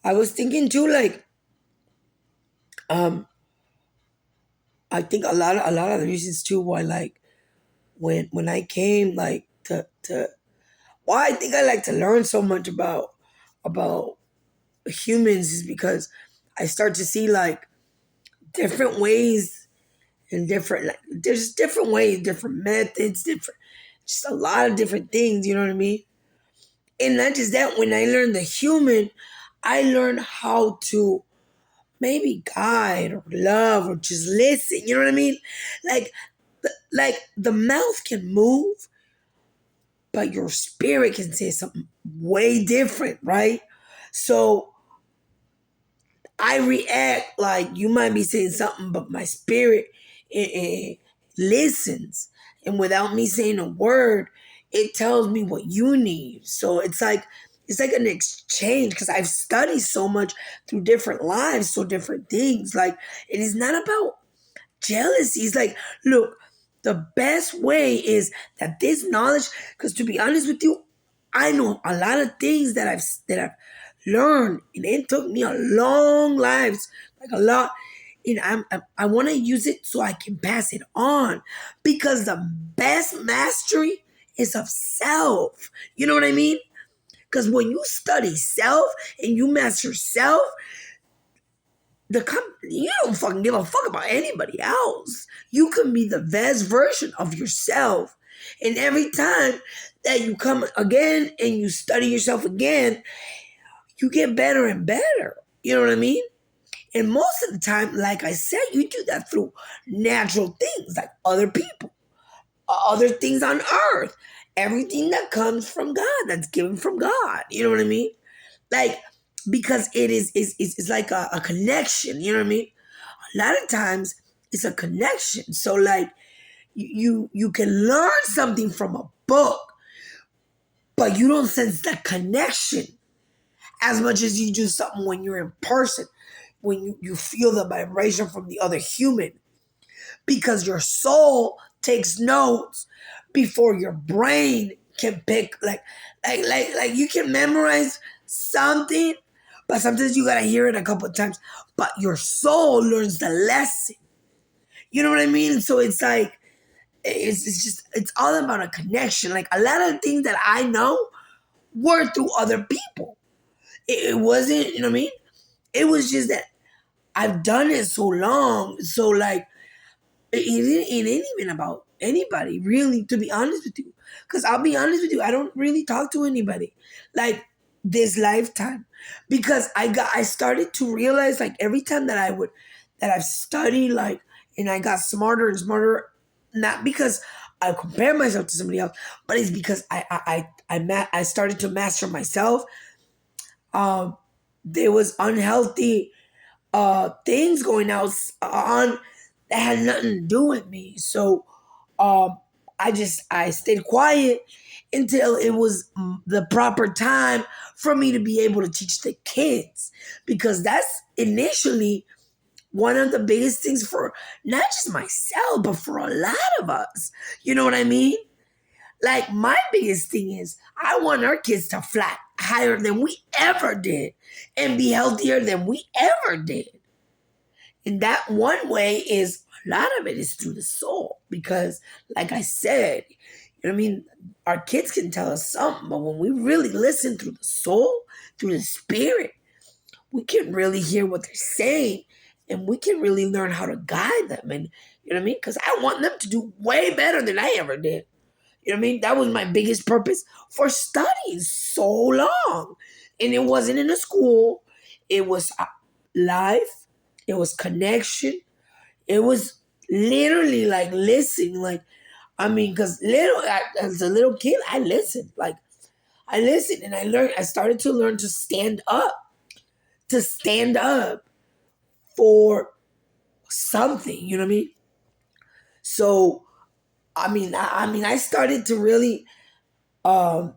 I was thinking too, like, um, I think a lot of the reasons too why, like, when I came, like, to why I think I like to learn so much about humans is because I start to see, like, different ways and different, like, there's different ways, different methods, different, just a lot of different things. You know what I mean? And not just that, when I learned the human, I learned how to maybe guide or love or just listen. You know what I mean? Like, the mouth can move, but your spirit can say something way different, right? So I react like you might be saying something, but my spirit listens, and without me saying a word, it tells me what you need. So it's like an exchange because I've studied so much through different lives, so different things. Like it is not about jealousy. It's like, look, the best way is that this knowledge, because to be honest with you, I know a lot of things that I've learned, and it took me a long lives, like a lot. And I want to use it so I can pass it on, because the best mastery is of self. You know what I mean? Because when you study self and you master self, you don't fucking give a fuck about anybody else. You can be the best version of yourself. And every time that you come again and you study yourself again, you get better and better. You know what I mean? And most of the time, like I said, you do that through natural things like other people, other things on earth, everything that comes from God, that's given from God. You know what I mean? Like, because it is like a connection. You know what I mean? A lot of times it's a connection. So like you can learn something from a book, but you don't sense that connection as much as you do something when you're in person, when you feel the vibration from the other human, because your soul takes notes before your brain can pick, like you can memorize something, but sometimes you gotta hear it a couple of times, but your soul learns the lesson. You know what I mean? So it's like it's all about a connection. Like a lot of things that I know were through other people. It wasn't, you know what I mean? It was just that I've done it so long. So like it ain't even about anybody, really, to be honest with you. Because I'll be honest with you, I don't really talk to anybody like this lifetime. Because I started to realize, like, every time that I've studied, like, and I got smarter and smarter, not because I compare myself to somebody else, but it's because I started to master myself. Um, there was unhealthy things going on that had nothing to do with me. So um I stayed quiet until it was the proper time for me to be able to teach the kids, because that's initially one of the biggest things for not just myself but for a lot of us. You know what I mean? Like, my biggest thing is I want our kids to fly higher than we ever did and be healthier than we ever did. And that one way is, a lot of it is through the soul. Because, like I said, you know what I mean? Our kids can tell us something, but when we really listen through the soul, through the spirit, we can really hear what they're saying, and we can really learn how to guide them. And you know what I mean? Because I want them to do way better than I ever did. You know what I mean? That was my biggest purpose for studying so long. And it wasn't in a school, it was life, it was connection, it was literally like listening. Like, I mean, because as a little kid, I listened. Like, I listened and I started to learn to stand up for something, you know what I mean? So, I started to really, um,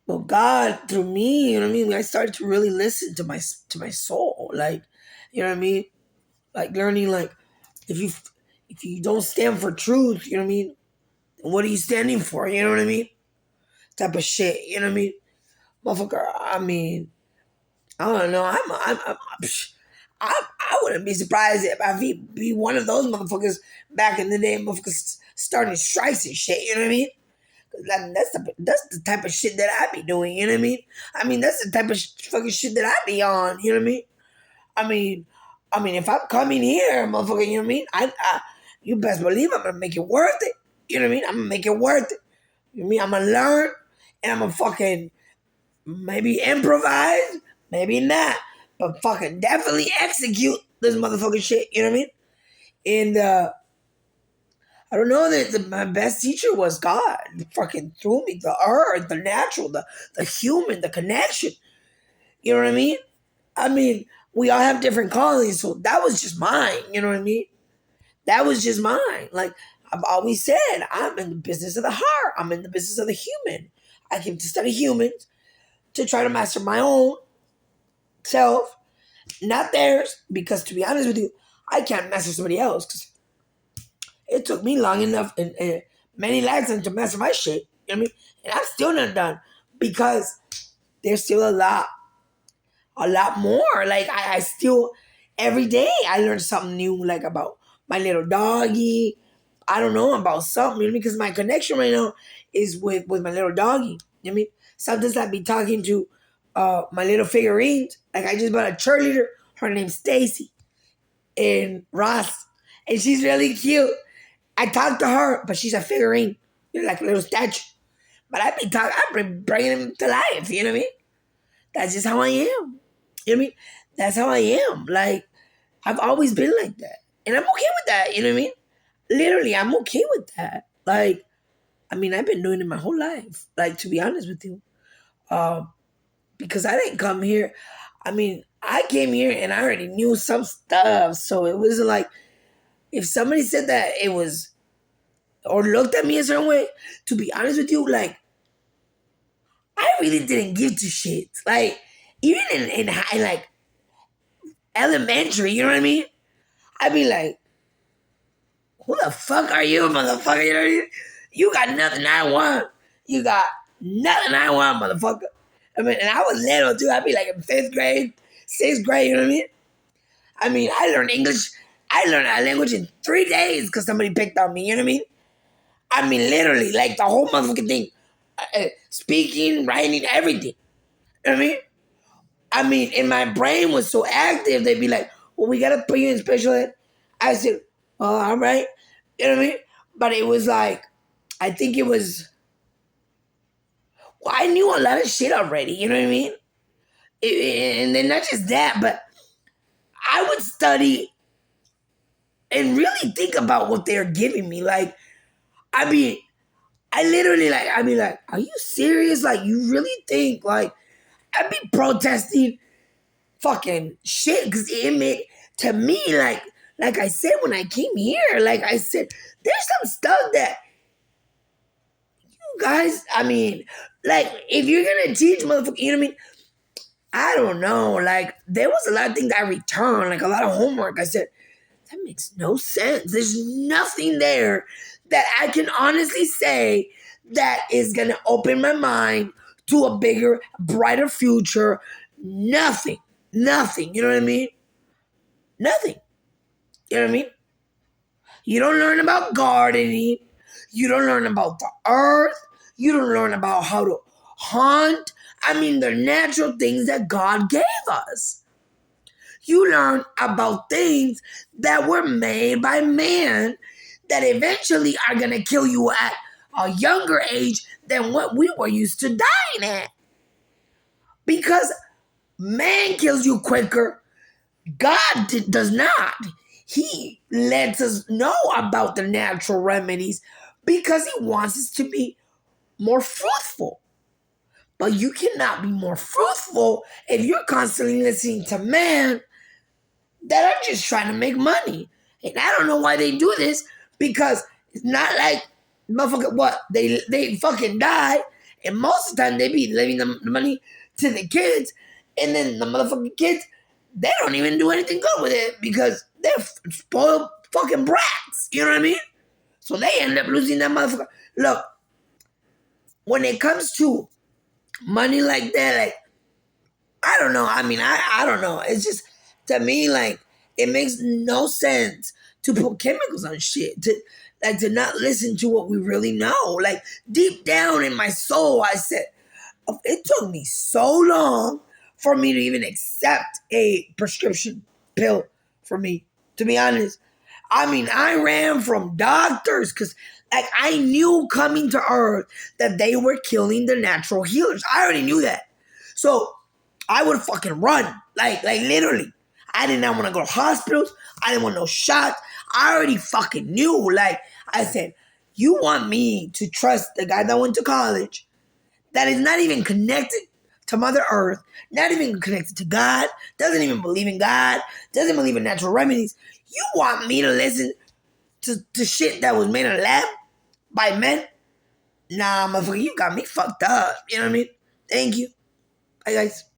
well, God through me, you know what I mean? I started to really listen to my soul, like, you know what I mean? Like learning, like, if you if you don't stand for truth, you know what I mean? What are you standing for? You know what I mean? Type of shit, you know what I mean? Motherfucker, I mean, I don't know. I wouldn't be surprised if I be one of those motherfuckers back in the day, motherfuckers starting strikes and shit. You know what I mean? That's the type of shit that I be doing. You know what I mean? I mean, that's the type of fucking shit that I be on. You know what I mean? I mean, if I'm coming here, motherfucker, you know what I mean? You best believe I'm gonna make it worth it. You know what I mean? I'm gonna make it worth it. You know what I mean? I'm gonna learn and I'm gonna fucking maybe improvise, maybe not, but fucking definitely execute this motherfucking shit. You know what I mean? And I don't know that my best teacher was God. He fucking threw me the earth, the natural, the human, the connection. You know what I mean? I mean, we all have different callings, so that was just mine. You know what I mean? That was just mine. Like I've always said, I'm in the business of the heart. I'm in the business of the human. I came to study humans to try to master my own self, not theirs. Because to be honest with you, I can't master somebody else. Because it took me long enough and many lessons to master my shit. You know what I mean? And I'm still not done because there's still a lot more. Like I still every day I learn something new, like about my little doggy. I don't know about something, you know, because my connection right now is with my little doggy. You know what I mean? Sometimes I be talking to my little figurines. Like I just bought a cheerleader. Her name's Stacy and Ross, and she's really cute. I talk to her, but she's a figurine, you know, like a little statue. But I be bringing him to life. You know what I mean? That's just how I am. You know what I mean? That's how I am. Like I've always been like that, and I'm okay with that. You know what I mean? Literally, I'm okay with that. Like, I mean, I've been doing it my whole life. Like, to be honest with you, um, because I didn't come here. I mean, I came here and I already knew some stuff, so it wasn't like if somebody said that it was or looked at me a certain way. To be honest with you, like I really didn't give two shits. Like even in high, like elementary, you know what I mean? I'd be like, who the fuck are you, motherfucker? You know what I mean? You got nothing I want. You got nothing I want, motherfucker. I mean, and I was little too. I'd be like in fifth grade, sixth grade, you know what I mean? I mean, I learned English. I learned a language in 3 days because somebody picked on me, you know what I mean? I mean, literally, like the whole motherfucking thing. Speaking, writing, everything. You know what I mean? I mean, and my brain was so active, they'd be like, well, we gotta put you in special ed. I said, oh, all right. You know what I mean? But it was like, I think it was, well, I knew a lot of shit already, you know what I mean? And then not just that, but I would study and really think about what they're giving me. Like, I mean, I literally like, I mean, like, are you serious? Like, you really think, like, I'd be protesting fucking shit because it made, to me, like I said when I came here, like I said, there's some stuff that you guys, I mean, like, if you're gonna teach motherfucker, you know what I mean? I don't know. Like, there was a lot of things I returned, like a lot of homework. I said, that makes no sense. There's nothing there that I can honestly say that is going to open my mind to a bigger, brighter future. Nothing. Nothing. You know what I mean? Nothing. You know what I mean? You don't learn about gardening. You don't learn about the earth. You don't learn about how to hunt. I mean, the natural things that God gave us. You learn about things that were made by man that eventually are going to kill you at a younger age than what we were used to dying at. Because man kills you quicker, God does not. He lets us know about the natural remedies because he wants us to be more fruitful. But you cannot be more fruitful if you're constantly listening to man that are just trying to make money. And I don't know why they do this because it's not like motherfucker what they fucking die, and most of the time they be leaving the money to the kids, and then the motherfucking kids they don't even do anything good with it because they're spoiled fucking brats. You know what I mean? So they end up losing that motherfucker. Look, when it comes to money like that, like I don't know. I mean, I don't know. It's just, to me, like, it makes no sense to put chemicals on shit. To not listen to what we really know. Like, deep down in my soul, I said, it took me so long for me to even accept a prescription pill for me, to be honest. I mean, I ran from doctors because, like, I knew coming to Earth that they were killing the natural healers. I already knew that. So I would fucking run. Like literally. I did not want to go to hospitals. I didn't want no shots. I already fucking knew. Like, I said, you want me to trust the guy that went to college that is not even connected to Mother Earth, not even connected to God, doesn't even believe in God, doesn't believe in natural remedies. You want me to listen to shit that was made in a lab by men? Nah, motherfucker, you got me fucked up. You know what I mean? Thank you. Bye, guys.